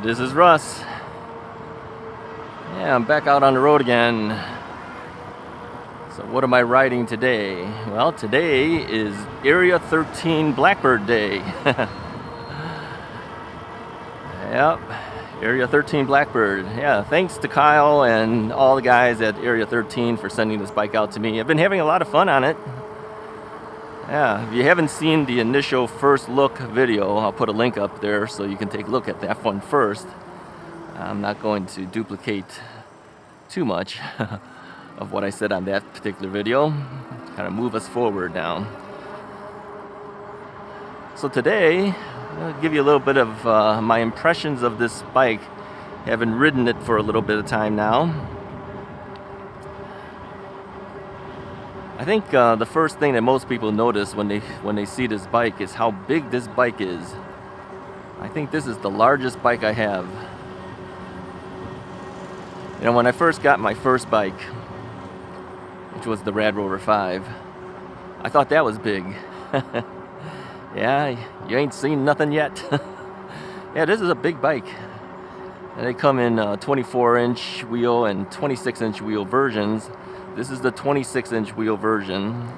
This is Russ. Yeah, I'm back out on the road again. So what am I riding today? Well, today is Area 13 Blackbird Day. Yep, Area 13 Blackbird. Yeah, thanks to Kyle and all the guys at Area 13 for sending this bike out to me. I've been having a lot of fun on it. Yeah, if you haven't seen the initial first look video, I'll put a link up there so you can take a look at that one first. I'm not going to duplicate too much of what I said on that particular video. Kind of move us forward now. So today, I'll give you a little bit of my impressions of this bike, having ridden it for a little bit of time now. I think the first thing that most people notice when they see this bike is how big this bike is. I think this is the largest bike I have. You know, when I first got my first bike, which was the Rad Rover 5, I thought that was big. Yeah, you ain't seen nothing yet. Yeah, this is a big bike. And they come in 24-inch wheel and 26-inch wheel versions. This is the 26-inch wheel version.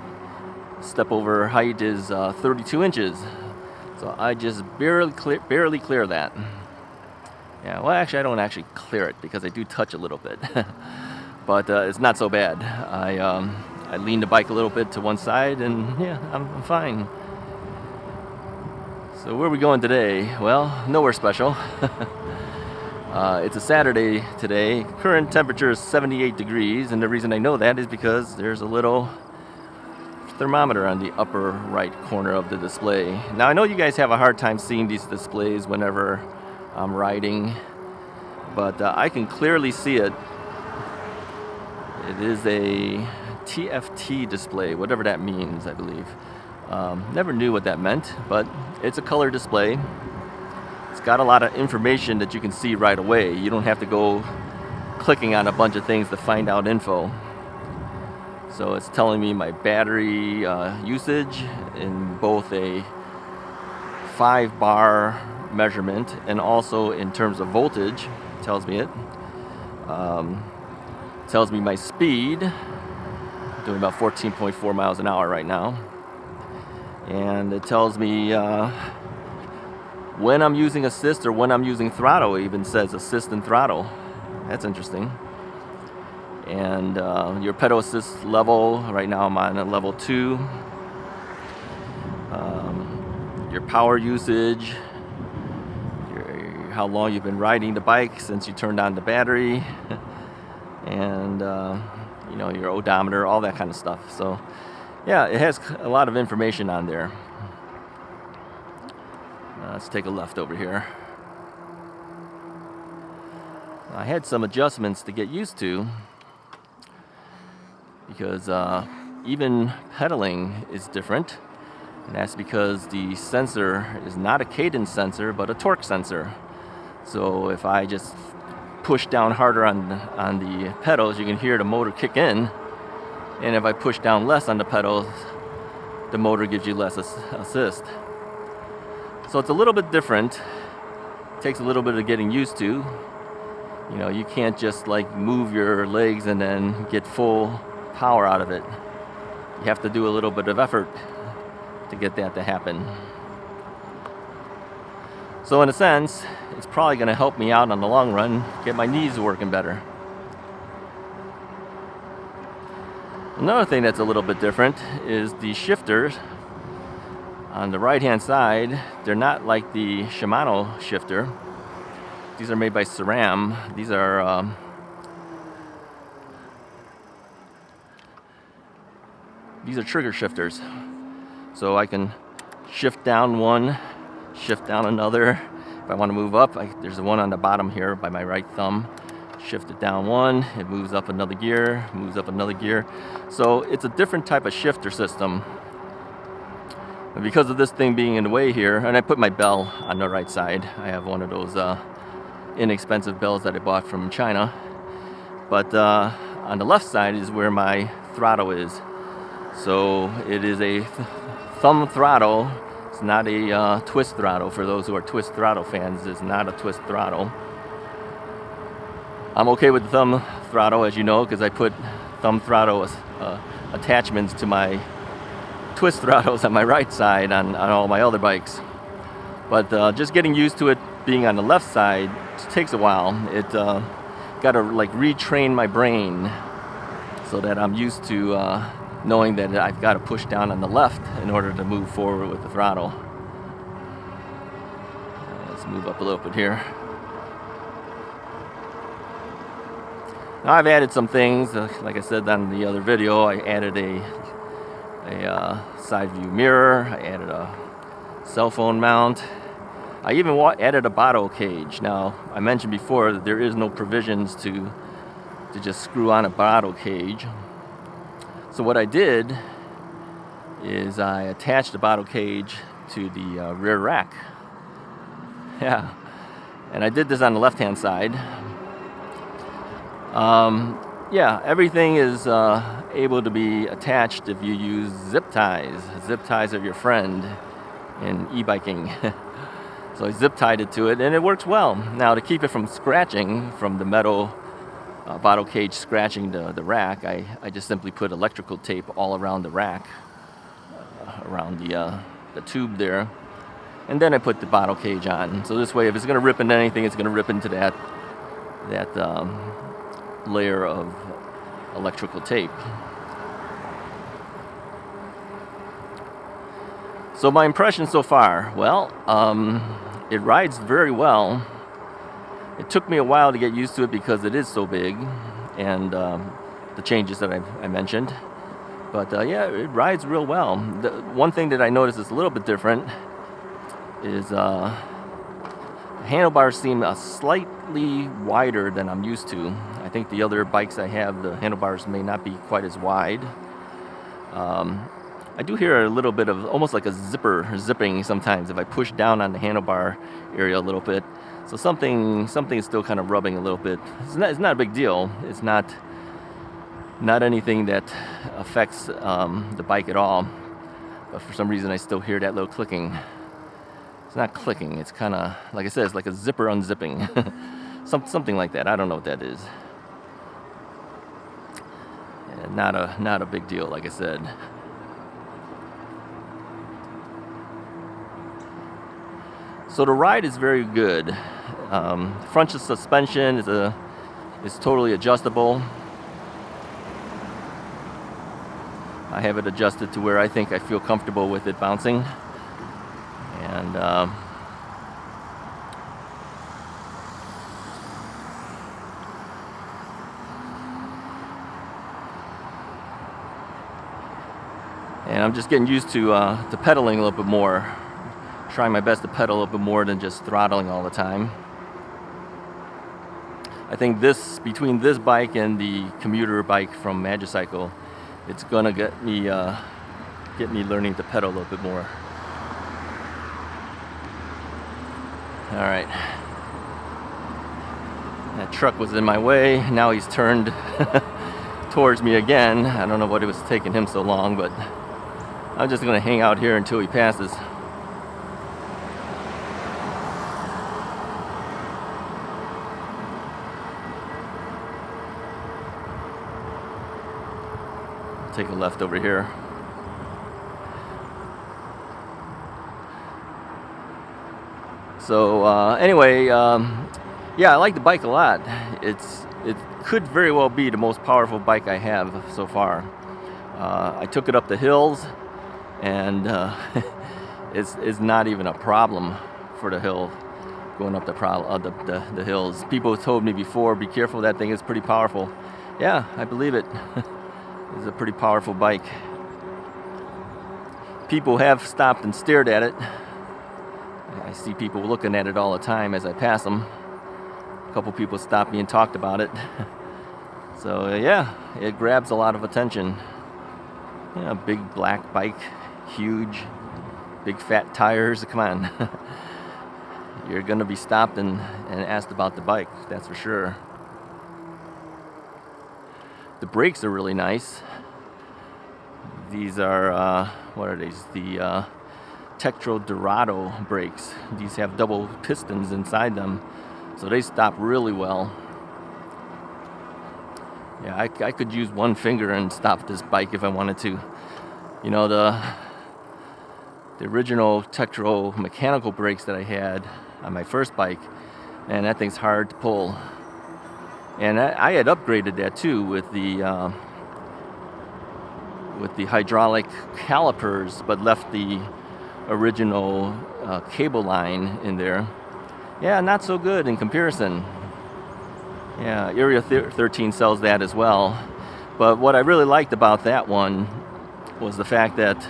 Step over height is 32 inches. So I just barely clear that. Yeah, well, actually, I don't actually clear it because I do touch a little bit. But it's not so bad. I lean the bike a little bit to one side, and yeah, I'm fine. So where are we going today? Well, nowhere special. It's a Saturday today. Current temperature is 78 degrees, and the reason I know that is because there's a little thermometer on the upper right corner of the display. Now, I know you guys have a hard time seeing these displays whenever I'm riding, but I can clearly see it. It is a TFT display, whatever that means, I believe. Never knew what that meant, but it's a color display. It's got a lot of information that you can see right away. You don't have to go clicking on a bunch of things to find out info. So it's telling me my battery usage in both a 5-bar measurement and also in terms of voltage. It tells me it. Tells me my speed. I'm doing about 14.4 miles an hour right now. And it tells me when I'm using assist or when I'm using throttle. It even says assist and throttle. That's interesting. And your pedal assist level, right now I'm on a level 2. Your power usage, how long you've been riding the bike since you turned on the battery, and you know, your odometer, all that kind of stuff. So yeah, it has a lot of information on there. Let's take a left over here. I had some adjustments to get used to because even pedaling is different, and that's because the sensor is not a cadence sensor but a torque sensor. So if I just push down harder on the pedals, you can hear the motor kick in, and if I push down less on the pedals, the motor gives you less assist. So it's a little bit different. It takes a little bit of getting used to. You know, you can't just like move your legs and then get full power out of it. You have to do a little bit of effort to get that to happen. So in a sense, it's probably going to help me out on the long run, get my knees working better. Another thing that's a little bit different is the shifters. On the right hand side, they're not like the Shimano shifter. These are made by SRAM. These are trigger shifters. So I can shift down one, shift down another. If I want to move up, there's the one on the bottom here by my right thumb. Shift it down one, it moves up another gear, moves up another gear. So it's a different type of shifter system. And because of this thing being in the way here, and I put my bell on the right side. I have one of those inexpensive bells that I bought from China. But on the left side is where my throttle is. So it is a thumb throttle It's not a twist throttle. For those who are twist throttle fans, it's not a twist throttle. I'm okay with the thumb throttle, as you know, because I put thumb throttle attachments to my twist throttles on my right side on all my other bikes. But just getting used to it being on the left side takes a while. It got to like retrain my brain so that I'm used to knowing that I've got to push down on the left in order to move forward with the throttle. Let's move up a little bit here. Now I've added some things, like I said on the other video. I added a side view mirror. I added a cell phone mount. I even added a bottle cage. Now I mentioned before that there is no provisions to just screw on a bottle cage. So what I did is I attached the bottle cage to the rear rack. Yeah, and I did this on the left-hand side. Yeah, everything is able to be attached if you use zip ties. Zip ties are your friend in e-biking. So I zip tied it to it, and it works well. Now, to keep it from scratching, from the metal bottle cage scratching the rack, I just simply put electrical tape all around the rack, around the tube there, and then I put the bottle cage on. So this way, if it's going to rip into anything, it's going to rip into that layer of electrical tape. So my impression so far, well, it rides very well. It took me a while to get used to it because it is so big, and the changes that I mentioned. But yeah, it rides real well. The one thing that I noticed is a little bit different is handlebars seem slightly wider than I'm used to. I think the other bikes I have, the handlebars may not be quite as wide. I do hear a little bit of almost like a zipping sometimes if I push down on the handlebar area a little bit. So something is still kind of rubbing a little bit. It's not a big deal. It's not anything that affects the bike at all. But for some reason I still hear that little clicking. It's not clicking. It's kind of, like I said, it's like a zipper unzipping. Something like that. I don't know what that is. Not a big deal, like I said. So the ride is very good. Front suspension is totally adjustable. I have it adjusted to where I think I feel comfortable with it bouncing. And I'm just getting used to pedaling a little bit more. Trying my best to pedal a little bit more than just throttling all the time. I think between this bike and the commuter bike from Magicycle, it's gonna get me learning to pedal a little bit more. All right. That truck was in my way. Now he's turned towards me again. I don't know what it was taking him so long, but I'm just gonna hang out here until he passes. Take a left over here. So anyway, yeah, I like the bike a lot. It could very well be the most powerful bike I have so far. I took it up the hills, and it's not even a problem for the hill, going up the hills. People told me before, be careful, that thing is pretty powerful. Yeah, I believe it. It's a pretty powerful bike. People have stopped and stared at it. I see people looking at it all the time as I pass them. A couple people stopped me and talked about it. So yeah, it grabs a lot of attention. Yeah, big black bike, huge, big fat tires. Come on. You're gonna be stopped and asked about the bike, that's for sure. The brakes are really nice. These are, what are these? The Tektro Dorado brakes. These have double pistons inside them, so they stop really well. Yeah, I could use one finger and stop this bike if I wanted to. You know, the original Tektro mechanical brakes that I had on my first bike, and that thing's hard to pull. And I had upgraded that too with the hydraulic calipers, but left the original cable line in there. Yeah, not so good in comparison. Yeah, Area 13 sells that as well. But what I really liked about that one was the fact that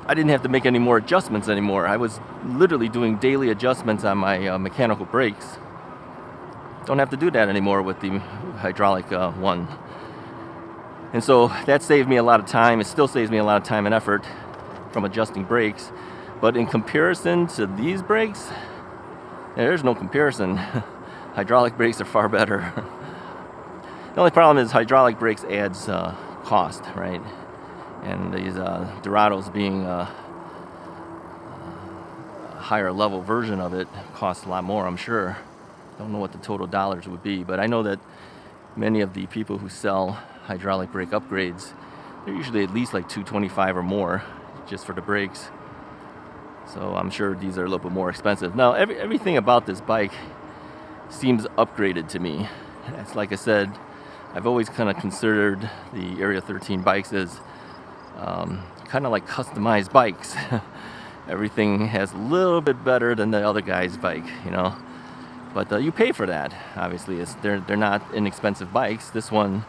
I didn't have to make any more adjustments anymore. I was literally doing daily adjustments on my mechanical brakes. Don't have to do that anymore with the hydraulic one. And so that saved me a lot of time. It still saves me a lot of time and effort from adjusting brakes. But in comparison to these brakes, there's no comparison. Hydraulic brakes are far better. The only problem is hydraulic brakes adds cost, right? And these Dorados being a higher level version of it costs a lot more, I'm sure. Don't know what the total dollars would be, but I know that many of the people who sell hydraulic brake upgrades, they're usually at least like $225 or more just for the brakes. So I'm sure these are a little bit more expensive. Now, everything about this bike seems upgraded to me. It's like I said, I've always kind of considered the Area 13 bikes as kind of like customized bikes. Everything has a little bit better than the other guy's bike, you know. But you pay for that, obviously. They're not inexpensive bikes. This one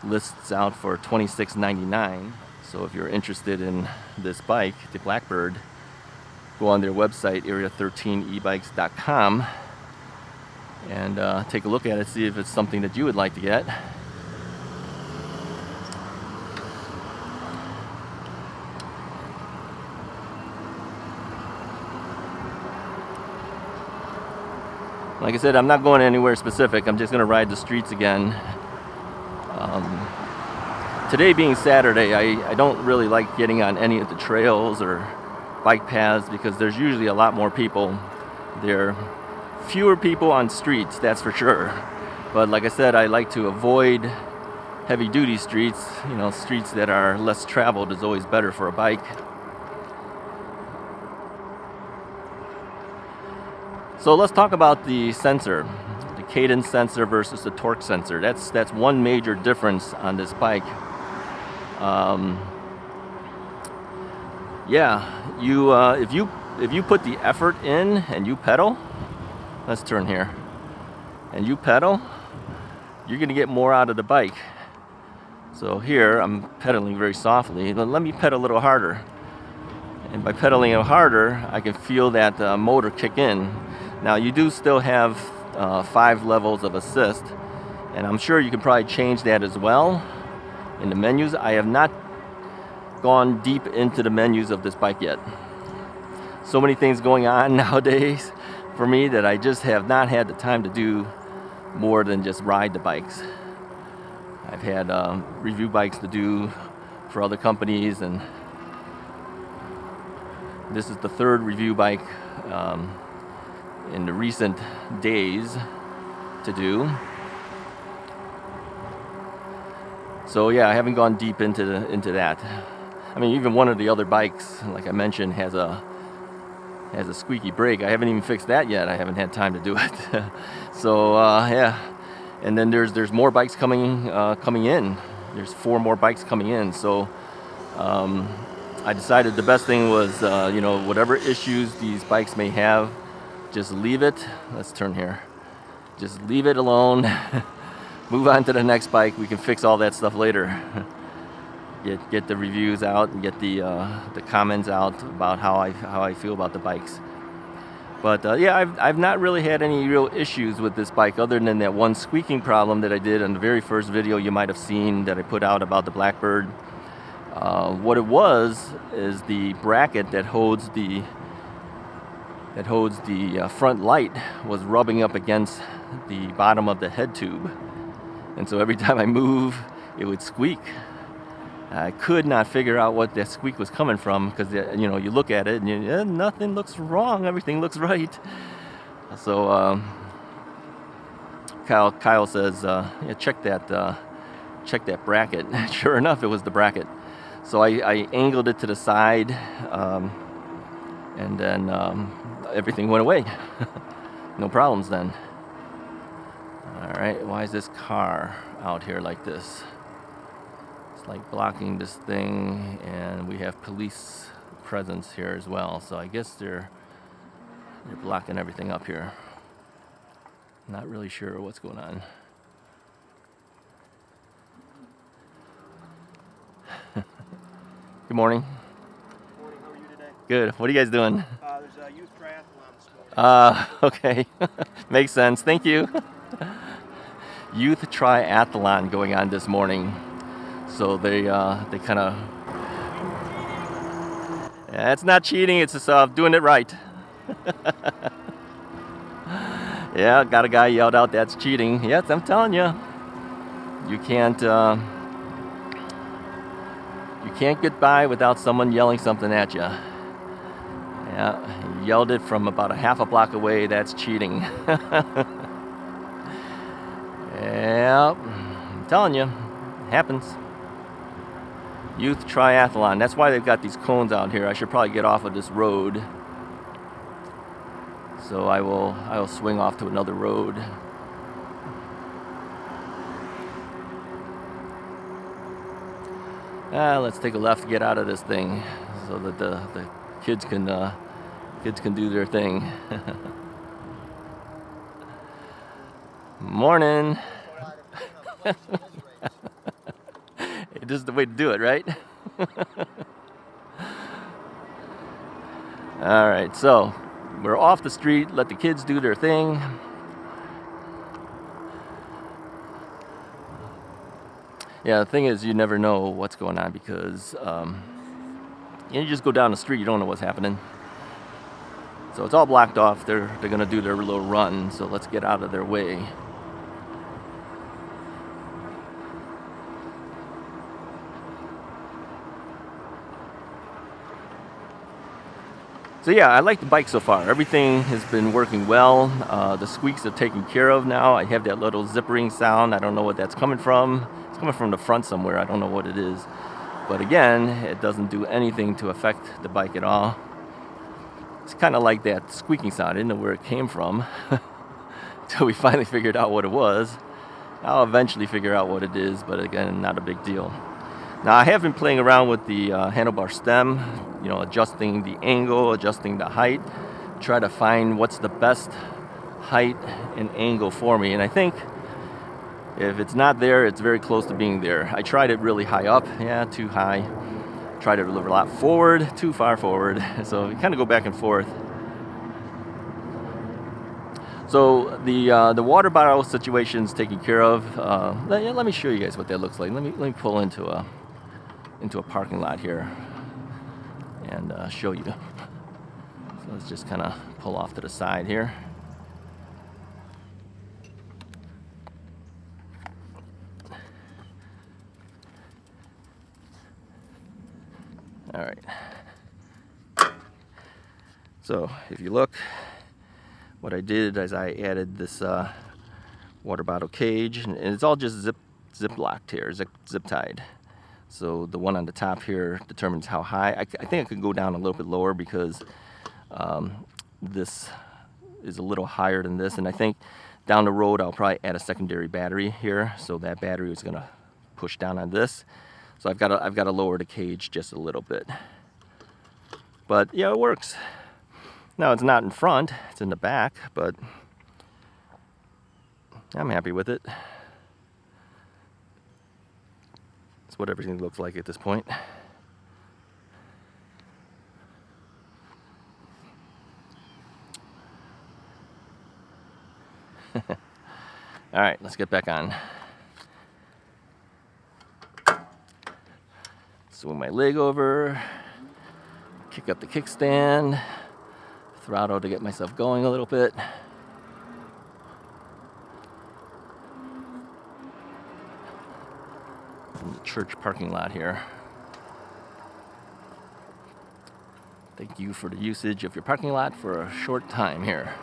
lists out for $26.99. So if you're interested in this bike, the Blackbird, go on their website, area13ebikes.com, and take a look at it, see if it's something that you would like to get. Like I said, I'm not going anywhere specific. I'm just going to ride the streets again. Today being Saturday, I don't really like getting on any of the trails or bike paths because there's usually a lot more people. There are fewer people on streets, that's for sure. But like I said, I like to avoid heavy-duty streets. You know, streets that are less traveled is always better for a bike. So let's talk about the sensor, the cadence sensor versus the torque sensor. That's one major difference on this bike. If you put the effort in and you pedal, let's turn here, and you pedal, you're gonna get more out of the bike. So here I'm pedaling very softly. Let me pedal a little harder, and by pedaling it harder, I can feel that motor kick in. Now you do still have 5 levels of assist, and I'm sure you can probably change that as well in the menus. I have not gone deep into the menus of this bike yet. So many things going on nowadays for me that I just have not had the time to do more than just ride the bikes. I've had review bikes to do for other companies, and this is the 3rd review bike in the recent days to do. So yeah, I haven't gone deep into that. I mean, even one of the other bikes, like I mentioned, has a squeaky brake. I haven't even fixed that yet. I haven't had time to do it. So yeah, and then there's more bikes coming in. There's 4 more bikes coming in. So I decided the best thing was whatever issues these bikes may have, just leave it. Let's turn here. Just leave it alone. Move on to the next bike. We can fix all that stuff later. Get the reviews out and get the comments out about how I feel about the bikes. But yeah, I've not really had any real issues with this bike other than that one squeaking problem that I did in the very first video you might have seen that I put out about the Blackbird. What it was is the bracket that holds the front light was rubbing up against the bottom of the head tube, and so every time I move, it would squeak. I could not figure out what that squeak was coming from because, you know, you look at it and nothing looks wrong. Everything looks right. So Kyle says, yeah, check that bracket. Sure enough, it was the bracket. So I angled it to the side, and then everything went away. No problems then. All right, why is this car out here like this? It's like blocking this thing, and we have police presence here as well. So I guess they're blocking everything up here. Not really sure what's going on. Good morning. Good morning. How are you today? Good. What are you guys doing? There's a youth triathlon this morning. Okay. Makes sense. Thank you. Youth triathlon going on this morning. So they kind of... Yeah, it's not cheating. It's just doing it right. Yeah, got a guy yelled out, that's cheating. Yes, I'm telling you. You can't get by without someone yelling something at you. Yeah, he yelled it from about a half a block away. That's cheating. Yeah, I'm telling you, it happens. Youth triathlon. That's why they've got these cones out here. I should probably get off of this road. So I will swing off to another road. Let's take a left to get out of this thing so that the kids can do their thing. Morning. This is the way to do it, right? All right, so we're off the street. Let the kids do their thing. Yeah, the thing is, you never know what's going on because you just go down the street, you don't know what's happening. So it's all blocked off. They're gonna do their little run. So let's get out of their way. So yeah, I like the bike so far. Everything has been working well. The squeaks are taken care of now. I have that little zippering sound. I don't know what that's coming from. It's coming from the front somewhere. I don't know what it is. But again, it doesn't do anything to affect the bike at all. It's kind of like that squeaking sound. I didn't know where it came from until we finally figured out what it was. I'll eventually figure out what it is, but again, not a big deal. Now, I have been playing around with the handlebar stem, you know, adjusting the angle, adjusting the height, try to find what's the best height and angle for me. And I think if it's not there, it's very close to being there. I tried it really high up, yeah, too high. Tried it a lot forward, too far forward. So you kind of go back and forth. So the water bottle situation's taken care of. Let me show you guys what that looks like. Let me pull into a parking lot here and show you. So let's just kind of pull off to the side here. All right. So if you look, what I did is I added this water bottle cage, and it's all just zip locked here, zip tied. So the one on the top here determines how high. I think I could go down a little bit lower because this is a little higher than this, and I think down the road I'll probably add a secondary battery here, so that battery is gonna push down on this. So I've got to lower the cage just a little bit. But yeah, it works. Now it's not in front, it's in the back, but I'm happy with it. It's what everything looks like at this point. All right, let's get back on. Swing my leg over, kick up the kickstand, throttle to get myself going a little bit. From the church parking lot here. Thank you for the usage of your parking lot for a short time here.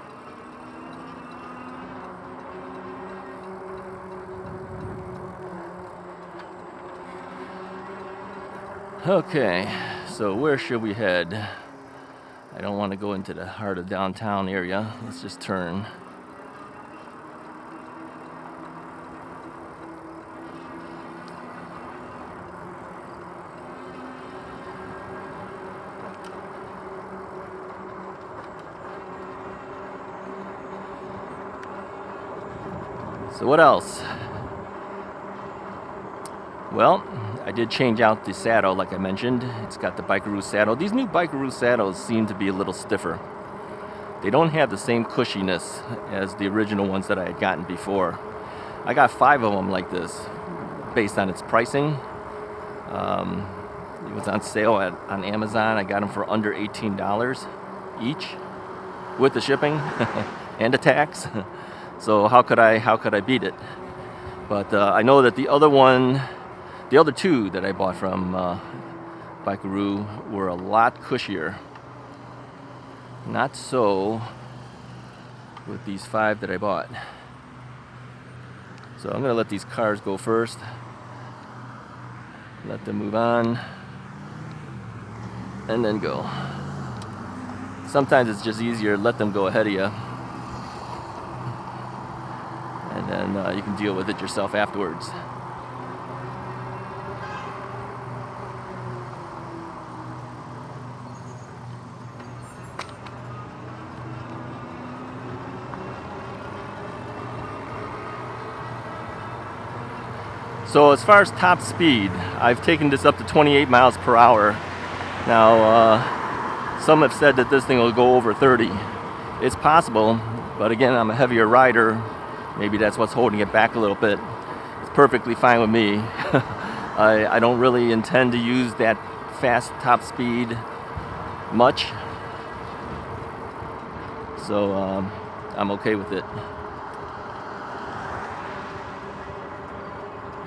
Okay, so where should we head? I don't want to go into the heart of downtown area. Let's just turn. So what else? Well, I did change out the saddle, like I mentioned. It's got the Bikeroo saddle. These new Bikeroo saddles seem to be a little stiffer. They don't have the same cushiness as the original ones that I had gotten before. I got 5 of them like this, based on its pricing. It was on sale on Amazon. I got them for under $18 each, with the shipping and the tax. So how could I beat it? But I know that the other two that I bought from Bikeroo were a lot cushier. Not so with these 5 that I bought. So I'm gonna let these cars go first. Let them move on, and then go. Sometimes it's just easier to let them go ahead of you, and then you can deal with it yourself afterwards. So as far as top speed, I've taken this up to 28 miles per hour. Now, some have said that this thing will go over 30. It's possible, but again, I'm a heavier rider. Maybe that's what's holding it back a little bit. It's perfectly fine with me. I don't really intend to use that fast top speed much. So I'm okay with it.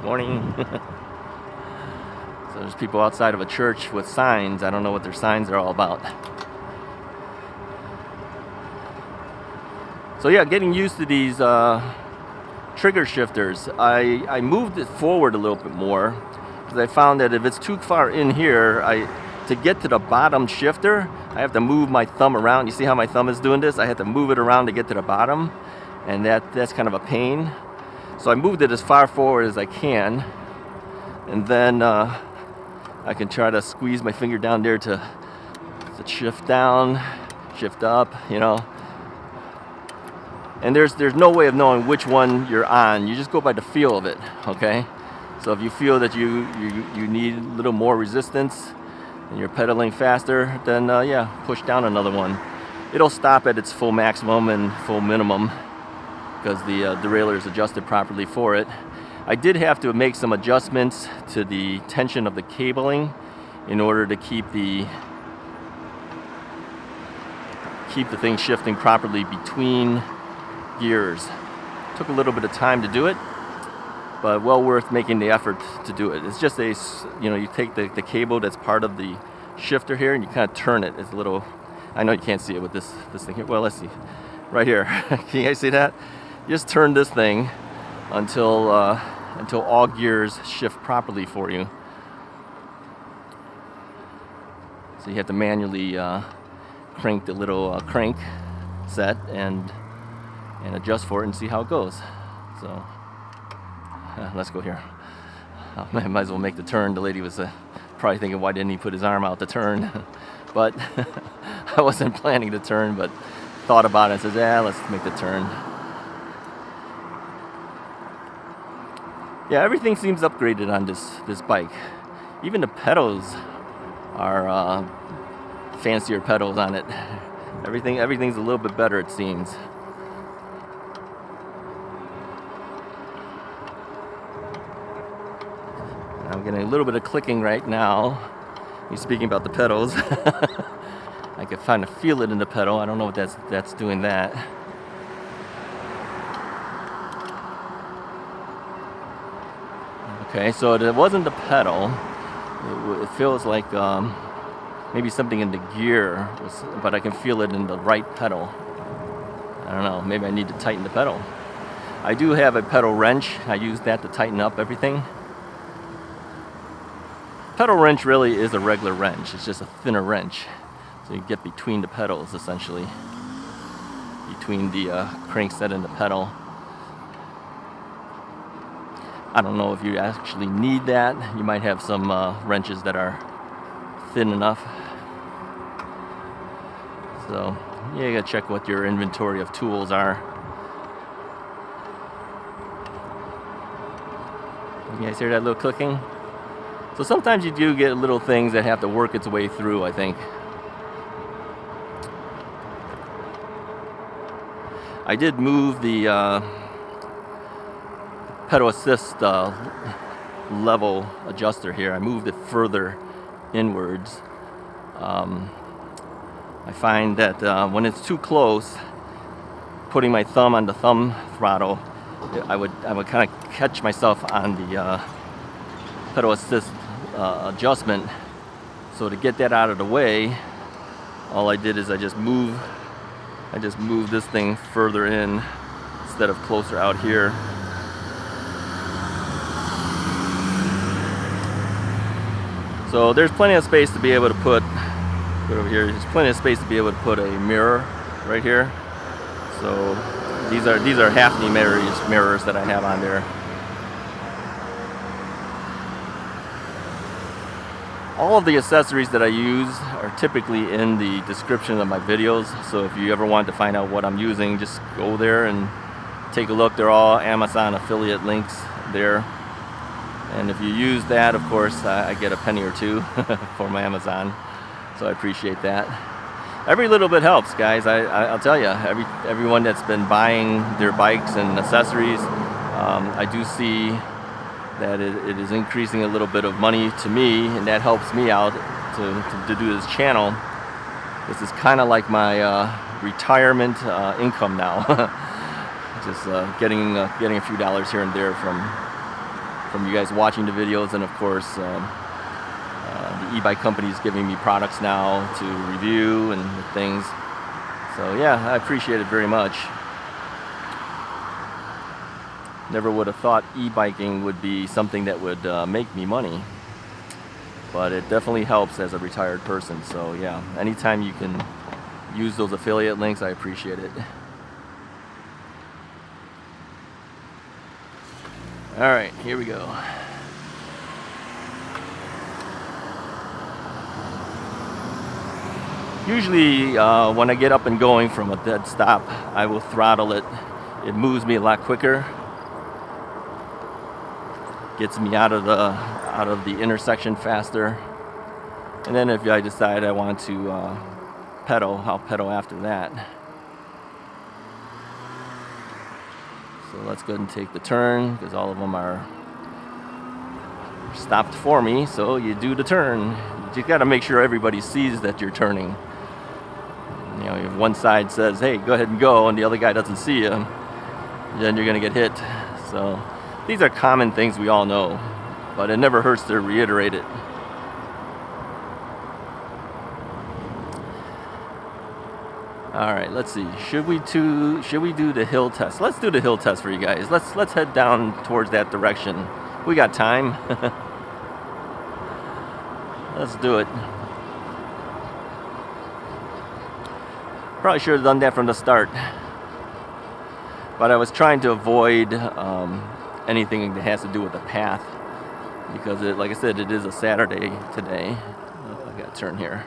Morning. So there's people outside of a church with signs. I don't know what their signs are all about. So yeah, getting used to these trigger shifters. I moved it forward a little bit more because I found that if it's too far in here, to get to the bottom shifter, I have to move my thumb around. You see how my thumb is doing this? I have to move it around to get to the bottom, and that's kind of a pain. So I moved it as far forward as I can, and then I can try to squeeze my finger down there to shift down, shift up, you know. And there's no way of knowing which one you're on. You just go by the feel of it, okay? So if you feel that you need a little more resistance and you're pedaling faster, then yeah, push down another one. It'll stop at its full maximum and full minimum, because the derailleur is adjusted properly for it. I did have to make some adjustments to the tension of the cabling in order to keep the thing shifting properly between gears. Took a little bit of time to do it, but well worth making the effort to do it. It's just you take the cable that's part of the shifter here and you kind of turn it. It's a little, I know you can't see it with this thing here. Well, let's see. Right here. Can you guys see that? Just turn this thing until all gears shift properly for you. So you have to manually crank the little crank set and adjust for it and see how it goes. So let's go here. I might as well make the turn. The lady was probably thinking, why didn't he put his arm out to turn? But I wasn't planning to turn, but thought about it and says, yeah, let's make the turn. Yeah, everything seems upgraded on this bike. Even the pedals are fancier pedals on it. Everything's a little bit better, it seems. I'm getting a little bit of clicking right now. You're speaking about the pedals. I can kind of feel it in the pedal. I don't know what that's doing that. Okay, so it wasn't the pedal. It feels like maybe something in the gear, but I can feel it in the right pedal. I don't know, maybe I need to tighten the pedal. I do have a pedal wrench. I use that to tighten up everything. Pedal wrench really is a regular wrench. It's just a thinner wrench. So you get between the pedals, essentially. Between the crankset and the pedal. I don't know if you actually need that. You might have some wrenches that are thin enough. So yeah, you gotta check what your inventory of tools are. You guys hear that little clicking? So sometimes you do get little things that have to work its way through, I think. I did move the pedal assist level adjuster here. I moved it further inwards. I find that when it's too close, putting my thumb on the thumb throttle, I would kind of catch myself on the pedal assist adjustment. So to get that out of the way, all I did is I just moved this thing further in instead of closer out here. So there's plenty of space to be able to put over here. There's plenty of space to be able to put a mirror right here. So these are Hafni mirrors that I have on there. All of the accessories that I use are typically in the description of my videos. So if you ever want to find out what I'm using, just go there and take a look. They're all Amazon affiliate links there. And if you use that, of course, I get a penny or two for my Amazon. So I appreciate that. Every little bit helps, guys. I'll tell you, everyone that's been buying their bikes and accessories, I do see that it is increasing a little bit of money to me, and that helps me out to do this channel. This is kind of like my retirement income now. Just getting a few dollars here and there from you guys watching the videos, and of course the e-bike company is giving me products now to review and things. So yeah, I appreciate it very much. Never would have thought e-biking would be something that would make me money, but it definitely helps as a retired person. So yeah, anytime you can use those affiliate links, I appreciate it. All right, here we go. Usually when I get up and going from a dead stop, I will throttle it. It moves me a lot quicker. Gets me out of the intersection faster. And then if I decide I want to pedal, I'll pedal after that. So let's go ahead and take the turn, because all of them are stopped for me. So you do the turn. You got to make sure everybody sees that you're turning. You know, if one side says, hey, go ahead and go, and the other guy doesn't see you, then you're going to get hit. So these are common things we all know, but it never hurts to reiterate it. All right, let's see. Should we do the hill test? Let's do the hill test for you guys. Let's head down towards that direction. We got time. Let's do it. Probably should have done that from the start, but I was trying to avoid anything that has to do with the path, because like I said, it is a Saturday today. I got to turn here.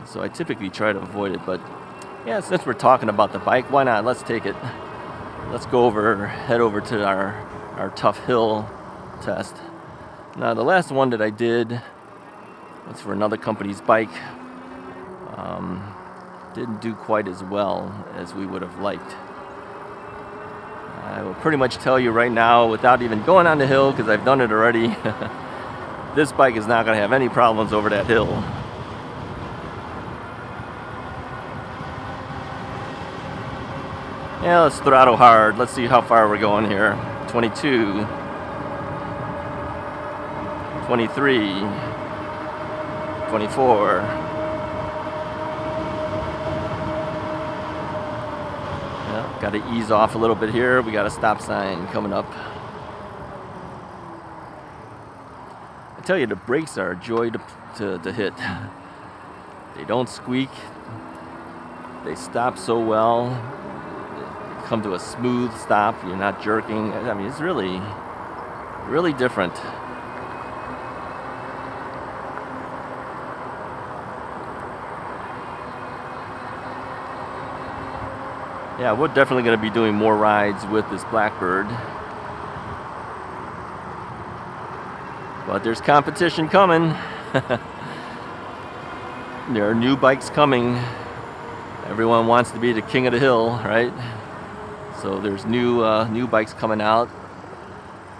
So I typically try to avoid it, but yeah, since we're talking about the bike, why not? Let's take it. Let's head over to our tough hill test. Now the last one that I did was for another company's bike. Didn't do quite as well as we would have liked. I will pretty much tell you right now, without even going on the hill, because I've done it already, this bike is not going to have any problems over that hill. Yeah, let's throttle hard. Let's see how far we're going here. 22, 23, 24. Yeah, got to ease off a little bit here. We got a stop sign coming up. I tell you, the brakes are a joy to hit. They don't squeak. They stop so well. They come to a smooth stop. You're not jerking. I mean, it's really, really different. Yeah, we're definitely going to be doing more rides with this Blackbird. But there's competition coming. There are new bikes coming. Everyone wants to be the king of the hill, right? So there's new bikes coming out.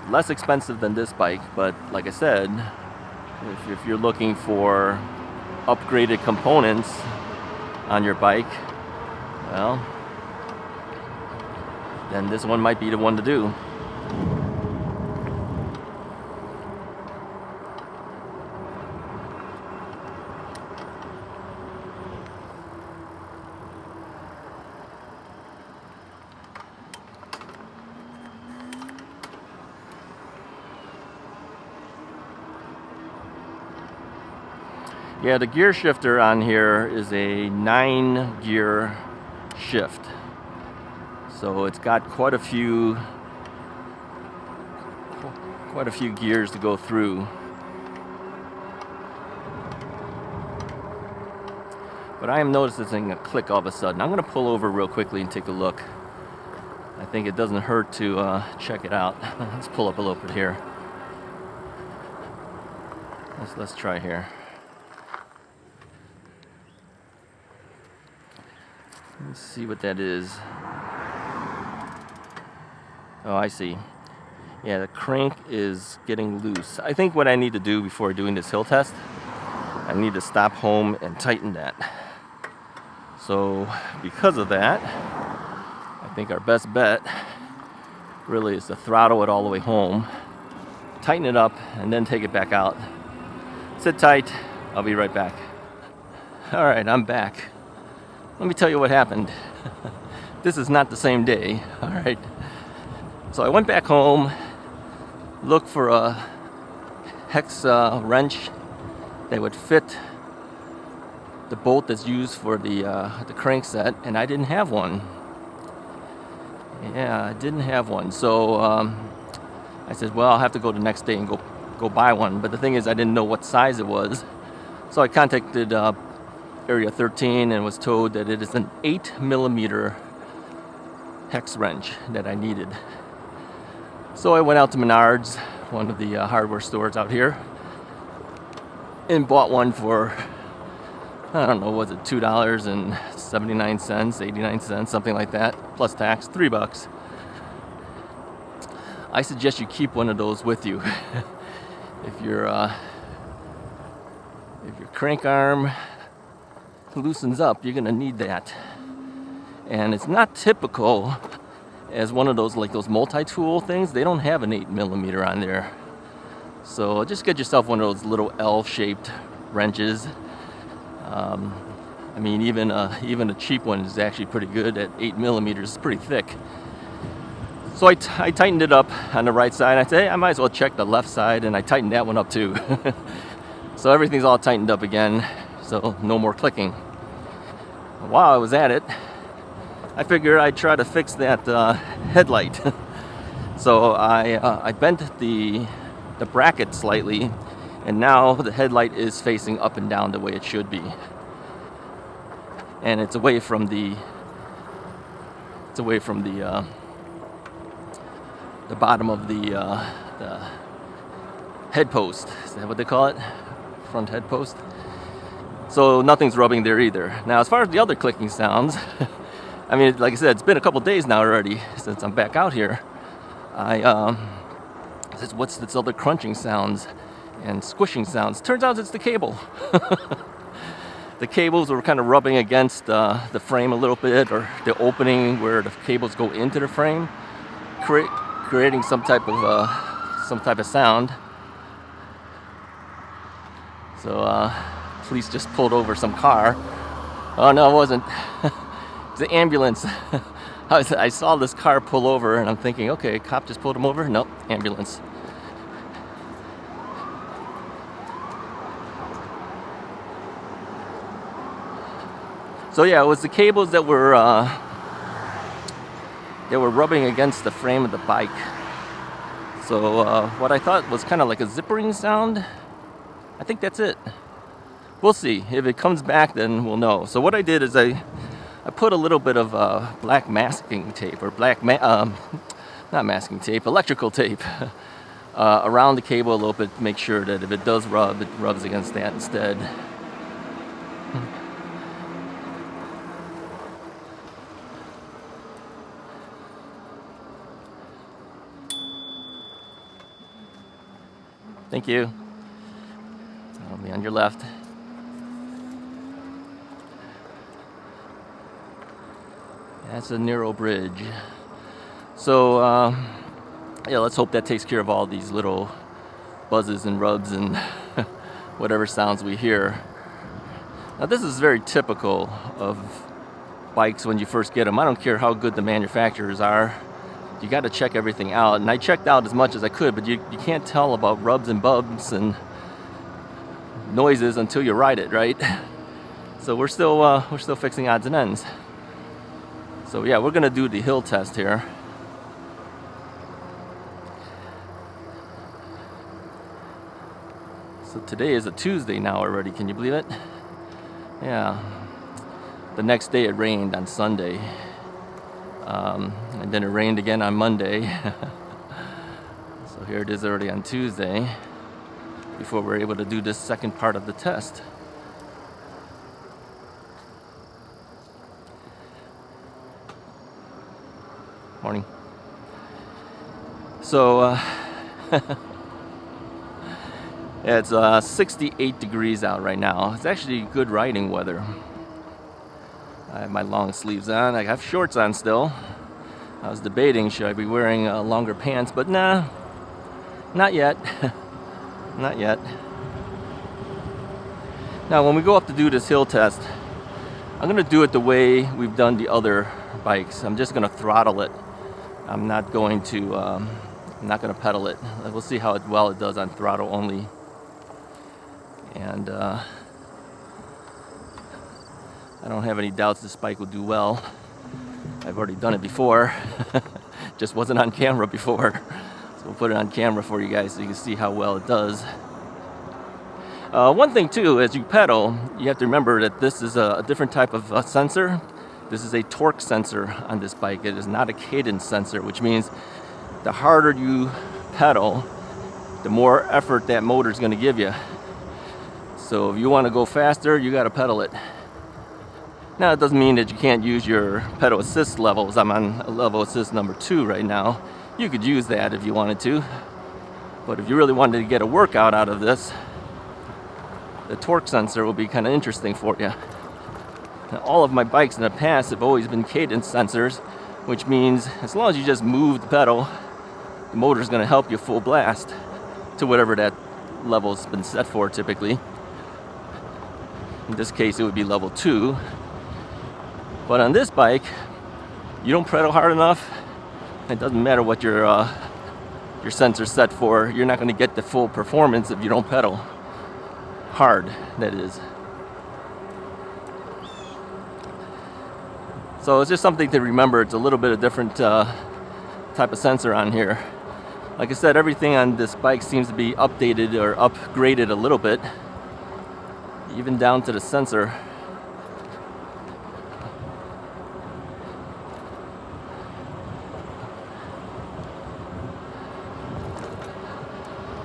Less expensive than this bike, but like I said, if you're looking for upgraded components on your bike, well, then this one might be the one to do. Yeah, the gear shifter on here is a 9-gear shift. So it's got quite a few gears to go through. But I am noticing a click all of a sudden. I'm going to pull over real quickly and take a look. I think it doesn't hurt to check it out. Let's pull up a little bit here. Let's try here. Let's see what that is. Oh, I see. Yeah, the crank is getting loose. I think what I need to do before doing this hill test, I need to stop home and tighten that. So because of that, I think our best bet really is to throttle it all the way home, tighten it up, and then take it back out. Sit tight. I'll be right back. All right, I'm back. Let me tell you what happened. This is not the same day, all right? So I went back home, looked for a hex wrench that would fit the bolt that's used for the crankset, and I didn't have one. Yeah, I didn't have one. So I said, well, I'll have to go the next day and go buy one. But the thing is, I didn't know what size it was. So I contacted Area 13 and was told that it is an 8mm hex wrench that I needed. So I went out to Menards, one of the hardware stores out here, and bought one for, I don't know, was it $2.79, 89 cents, something like that, plus tax, $3. I suggest you keep one of those with you. If your crank arm loosens up, you're gonna need that. And it's not typical as one of those, like those multi-tool things. They don't have an 8mm on there. So just get yourself one of those little L-shaped wrenches. I mean, even a cheap one is actually pretty good at 8mm. It's pretty thick. So I tightened it up on the right side. I said, hey, I might as well check the left side, and I tightened that one up too. So everything's all tightened up again, so no more clicking. While I was at it, I figured I'd try to fix that headlight. So I bent the bracket slightly, and now the headlight is facing up and down the way it should be. And it's away from the bottom of the head post. Is that what they call it? Front head post. So nothing's rubbing there either. Now, as far as the other clicking sounds, I mean, like I said, it's been a couple days now already since I'm back out here. What's this other crunching sounds and squishing sounds? Turns out it's the cable. The cables were kind of rubbing against the frame a little bit, or the opening where the cables go into the frame, creating some type of sound. So police just pulled over some car. Oh no, it wasn't. It's an ambulance. I saw this car pull over and I'm thinking, okay, cop just pulled him over? Nope, ambulance. So yeah, it was the cables that were rubbing against the frame of the bike. So what I thought was kind of like a zippering sound, I think that's it. We'll see. If it comes back, then we'll know. So what I did is I put a little bit of black masking tape, or not masking tape, electrical tape around the cable a little bit to make sure that if it does rub, it rubs against that instead. Thank you. I'll be on your left. That's a narrow bridge. So, yeah, let's hope that takes care of all these little buzzes and rubs and whatever sounds we hear. Now, this is very typical of bikes when you first get them. I don't care how good the manufacturers are. You got to check everything out. And I checked out as much as I could, but you can't tell about rubs and bumps and noises until you ride it, right? So we're still fixing odds and ends. So yeah, we're gonna do the hill test here. So today is a Tuesday now already. Can you believe it? Yeah. The next day it rained on Sunday. And then it rained again on Monday. So here it is already on Tuesday before we're able to do this second part of the test. Morning. So yeah, it's 68 degrees out right now. It's actually good riding weather. I have my long sleeves on. I have shorts on still. I was debating, should I be wearing longer pants, but nah, not yet. Not yet. Now, when we go up to do this hill test, I'm gonna do it the way we've done the other bikes. I'm just gonna throttle it. I'm not going to pedal it. We'll see how well it does on throttle only. And I don't have any doubts this bike will do well. I've already done it before. Just wasn't on camera before. So we'll put it on camera for you guys so you can see how well it does. One thing too, as you pedal, you have to remember that this is a different type of sensor. This is a torque sensor on this bike. It is not a cadence sensor, which means the harder you pedal, the more effort that motor is going to give you. So if you want to go faster, you got to pedal it. Now, it doesn't mean that you can't use your pedal assist levels. I'm on level assist number 2 right now. You could use that if you wanted to. But if you really wanted to get a workout out of this, the torque sensor will be kind of interesting for you. Now, all of my bikes in the past have always been cadence sensors, which means as long as you just move the pedal, the motor is going to help you full blast to whatever that level's been set for typically. In this case, it would be level 2. But on this bike, you don't pedal hard enough. It doesn't matter what your sensor's set for. You're not going to get the full performance if you don't pedal hard, that is. So it's just something to remember. It's a little bit of different type of sensor on here. Like I said, everything on this bike seems to be updated or upgraded a little bit, even down to the sensor.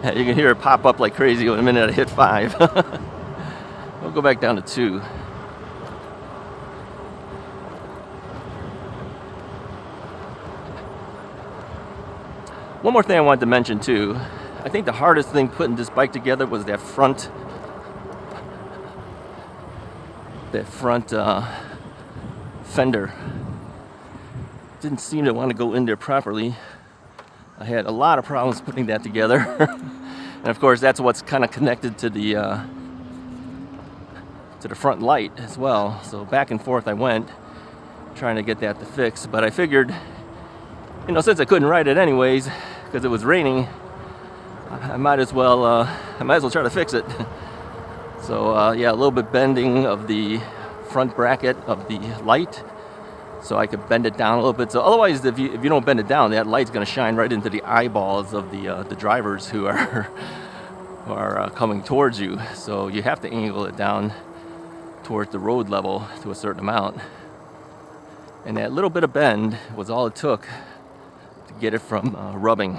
You can hear it pop up like crazy when the minute I hit 5. We'll go back down to 2. One more thing I wanted to mention too. I think the hardest thing putting this bike together was that front fender. Didn't seem to want to go in there properly. I had a lot of problems putting that together. And of course, that's what's kind of connected to the to the front light as well. So back and forth I went, trying to get that to fix. But I figured, you know, since I couldn't ride it anyways because it was raining, I might as well try to fix it. So yeah, a little bit bending of the front bracket of the light, so I could bend it down a little bit. So otherwise, if you don't bend it down, that light's going to shine right into the eyeballs of the drivers who are coming towards you. So you have to angle it down towards the road level to a certain amount. And that little bit of bend was all it took to get it from rubbing.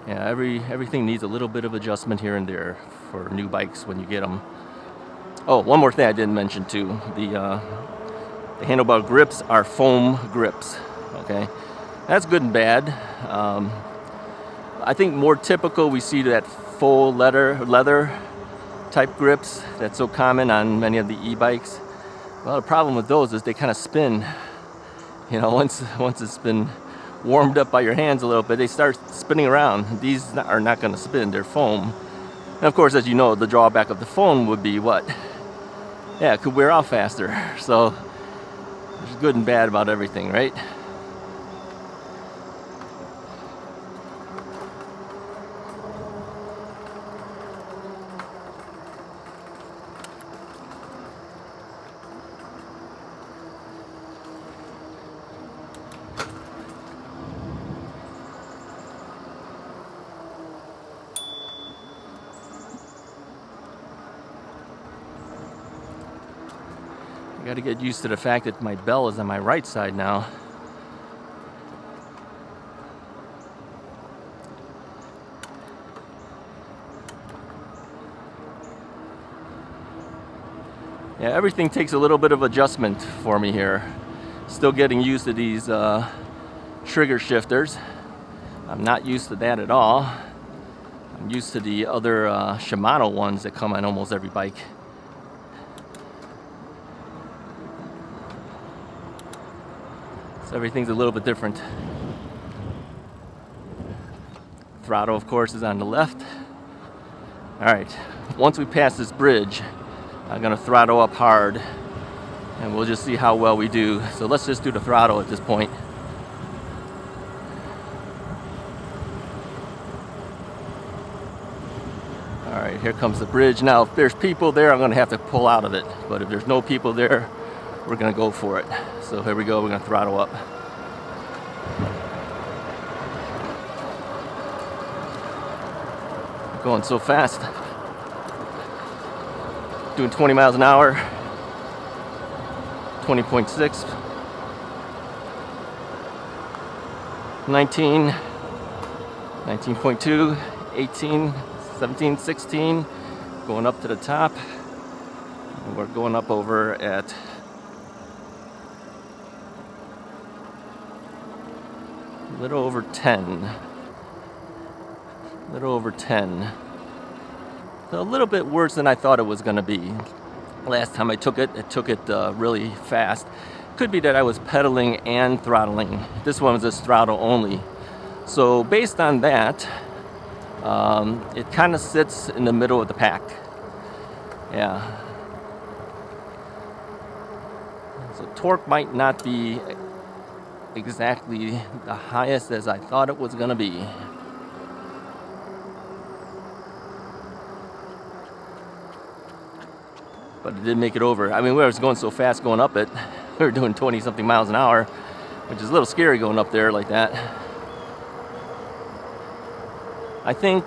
Yeah, everything needs a little bit of adjustment here and there for new bikes when you get them. Oh, one more thing I didn't mention too. The handlebar grips are foam grips. Okay, that's good and bad. I think more typical we see that faux leather type grips that's so common on many of the e-bikes. Well, the problem with those is they kind of spin. You know, once it's been warmed up by your hands a little bit, they start spinning around. These are not going to spin, they're foam. And of course, as you know, the drawback of the foam would be what? Yeah, it could wear off faster. So there's good and bad about everything, right? I got to get used to the fact that my bell is on my right side now. Yeah, everything takes a little bit of adjustment for me here. Still getting used to these trigger shifters. I'm not used to that at all. I'm used to the other Shimano ones that come on almost every bike. Everything's a little bit different. Throttle, of course, is on the left. All right, once we pass this bridge, I'm gonna throttle up hard and we'll just see how well we do. So let's just do the throttle at this point. All right, here comes the bridge. Now, if there's people there, I'm gonna have to pull out of it. But if there's no people there, we're gonna go for it. So here we go, we're gonna throttle up. Going so fast. Doing 20 miles an hour. 20.6. 19. 19.2. 18. 17. 16. Going up to the top. And we're going up over at a little over 10. A little over 10. So a little bit worse than I thought it was going to be. Last time I took it really fast. Could be that I was pedaling and throttling. This one was just throttle only. So based on that, it kind of sits in the middle of the pack. Yeah. So torque might not be exactly the highest as I thought it was going to be. But it did make it over. I mean, we was going so fast going up it. We were doing 20 something miles an hour, which is a little scary going up there like that. I think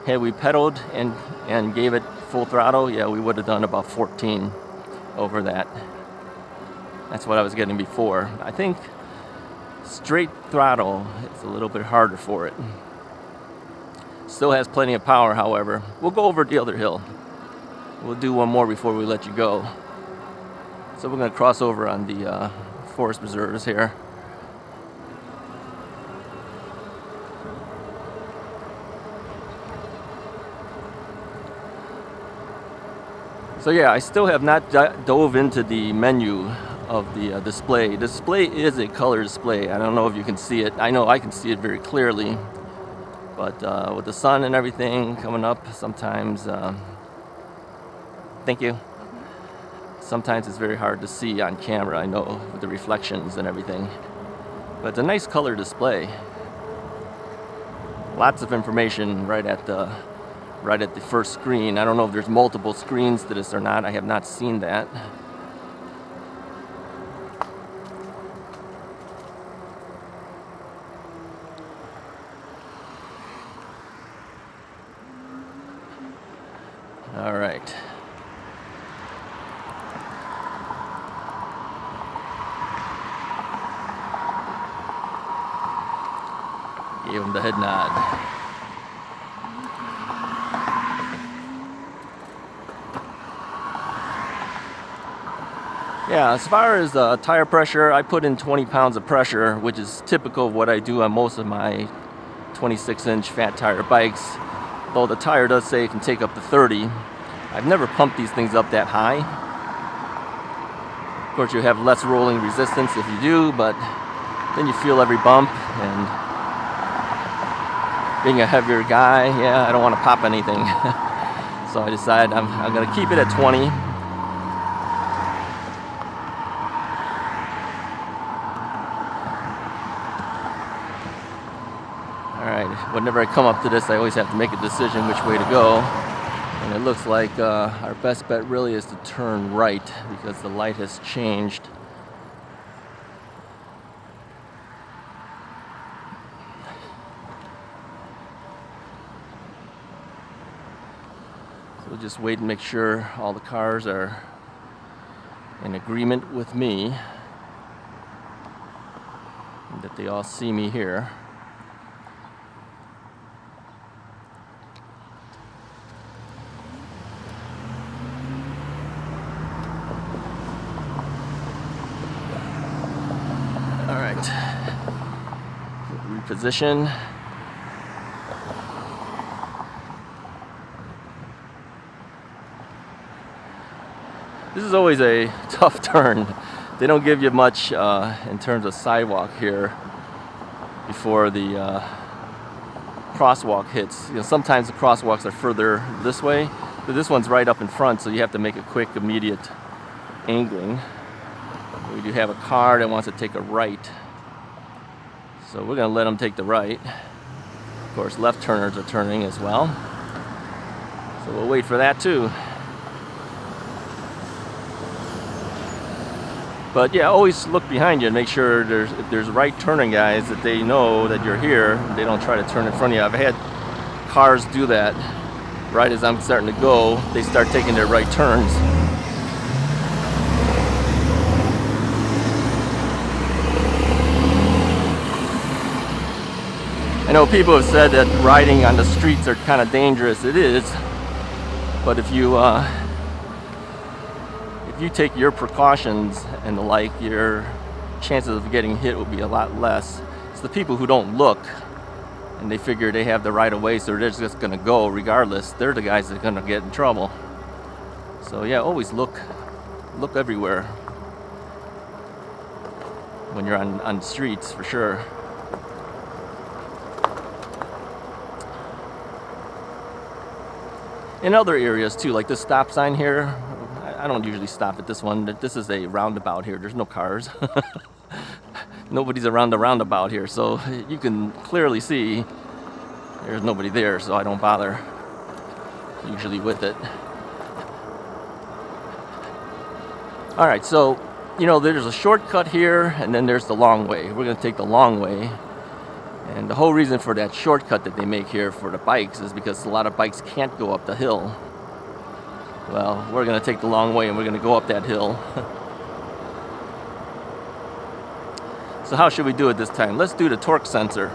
had we pedaled and gave it full throttle, yeah, we would have done about 14 over that. That's what I was getting before. I think straight throttle is a little bit harder for it. Still has plenty of power, however. We'll go over the other hill. We'll do one more before we let you go. So we're going to cross over on the forest preserves here. So yeah, I still have not dove into the menu of the display. The display is a color display. I don't know if you can see it. I know I can see it very clearly. But with the sun and everything coming up, sometimes, thank you. Sometimes it's very hard to see on camera, I know, with the reflections and everything. But it's a nice color display. Lots of information right at the first screen. I don't know if there's multiple screens to this or not. I have not seen that. All right. Gave him the head nod. Yeah, as far as tire pressure, I put in 20 pounds of pressure, which is typical of what I do on most of my 26-inch fat tire bikes. Though the tire does say it can take up to 30. I've never pumped these things up that high. Of course, you have less rolling resistance if you do, but then you feel every bump, and being a heavier guy, yeah, I don't want to pop anything. So I decided I'm going to keep it at 20. Alright, whenever I come up to this, I always have to make a decision which way to go. And it looks like our best bet really is to turn right because the light has changed. So we'll just wait and make sure all the cars are in agreement with me and that they all see me here. Reposition. This is always a tough turn. They don't give you much in terms of sidewalk here before the crosswalk hits. You know, sometimes the crosswalks are further this way, but this one's right up in front, so you have to make a quick, immediate angling. We do have a car that wants to take a right. So we're going to let them take the right. Of course, left turners are turning as well. So we'll wait for that too. But yeah, always look behind you and make sure if there's right turning guys that they know that you're here. They don't try to turn in front of you. I've had cars do that right as I'm starting to go. They start taking their right turns. I know people have said that riding on the streets are kind of dangerous. It is, but if you take your precautions and the like, your chances of getting hit will be a lot less. It's the people who don't look and they figure they have the right of way, so they're just going to go regardless. They're the guys that are going to get in trouble. So yeah, always look everywhere when you're on streets for sure. In other areas too, like this stop sign here, I don't usually stop at this one. This is a roundabout here. There's no cars. Nobody's around the roundabout here, so you can clearly see there's nobody there, so I don't bother usually with it. All right, so there's a shortcut here, and then there's the long way. We're going to take the long way. And the whole reason for that shortcut that they make here for the bikes is because a lot of bikes can't go up the hill. Well, we're going to take the long way and we're going to go up that hill. So how should we do it this time? Let's do the torque sensor.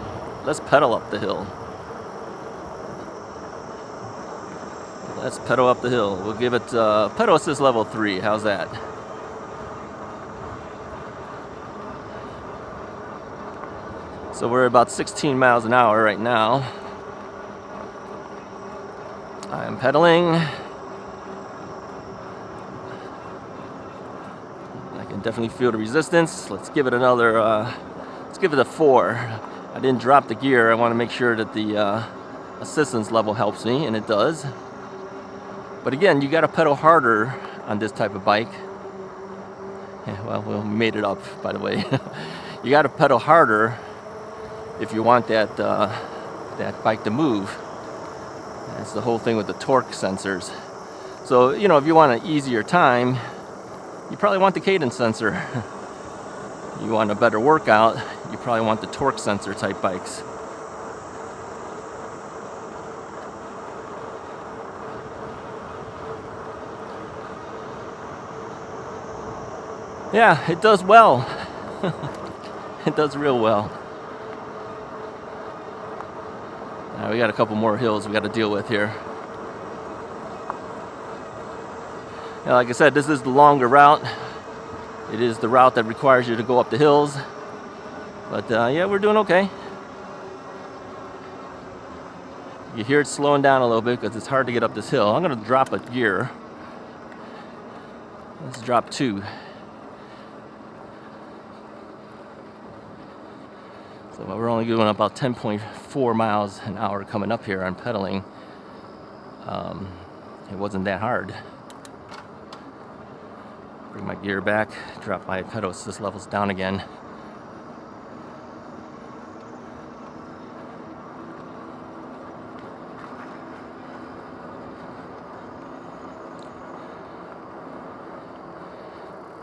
Let's pedal up the hill. Let's pedal up the hill. We'll give it pedal assist level 3. How's that? So we're about 16 miles an hour right now. I'm pedaling. I can definitely feel the resistance. Let's give it another, let's give it a 4. I didn't drop the gear. I want to make sure that the assistance level helps me, and it does. But again, you got to pedal harder on this type of bike. Yeah, well, we made it up, by the way. You got to pedal harder if you want that that bike to move. That's the whole thing with the torque sensors. So, you know, if you want an easier time, you probably want the cadence sensor. You want a better workout, you probably want the torque sensor type bikes. Yeah, it does well. It does real well. We got a couple more hills we got to deal with here. Now, like I said, this is the longer route. It is the route that requires you to go up the hills. But yeah, we're doing okay. You hear it slowing down a little bit because it's hard to get up this hill. I'm going to drop a gear. Let's drop 2. So we're only doing about 10.4 miles an hour coming up here on pedaling. It wasn't that hard. Bring my gear back, drop my pedal assist levels down again.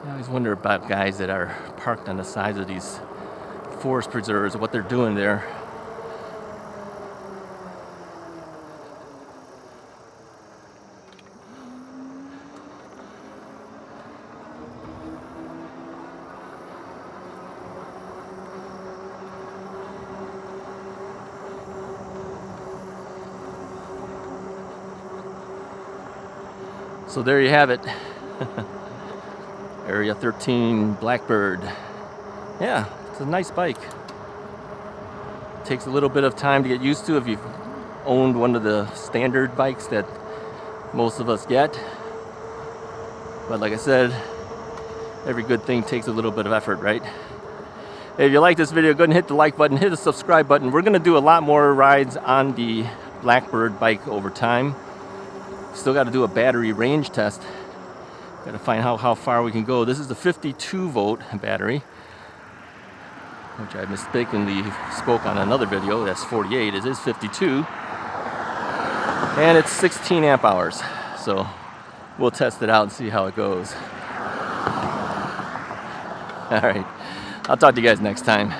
I always wonder about guys that are parked on the sides of these forest preserves, what they're doing there. So there you have it. Area 13 Blackbird. Yeah, it's a nice bike. Takes a little bit of time to get used to if you've owned one of the standard bikes that most of us get. But like I said, every good thing takes a little bit of effort, right? Hey, if you like this video, go ahead and hit the like button, hit the subscribe button. We're gonna do a lot more rides on the Blackbird bike over time. Still got to do a battery range test. Got to find how far we can go. This is the 52 volt battery, which I mistakenly spoke on another video. That's 48. It is 52. And it's 16 amp hours. So we'll test it out and see how it goes. All right. I'll talk to you guys next time.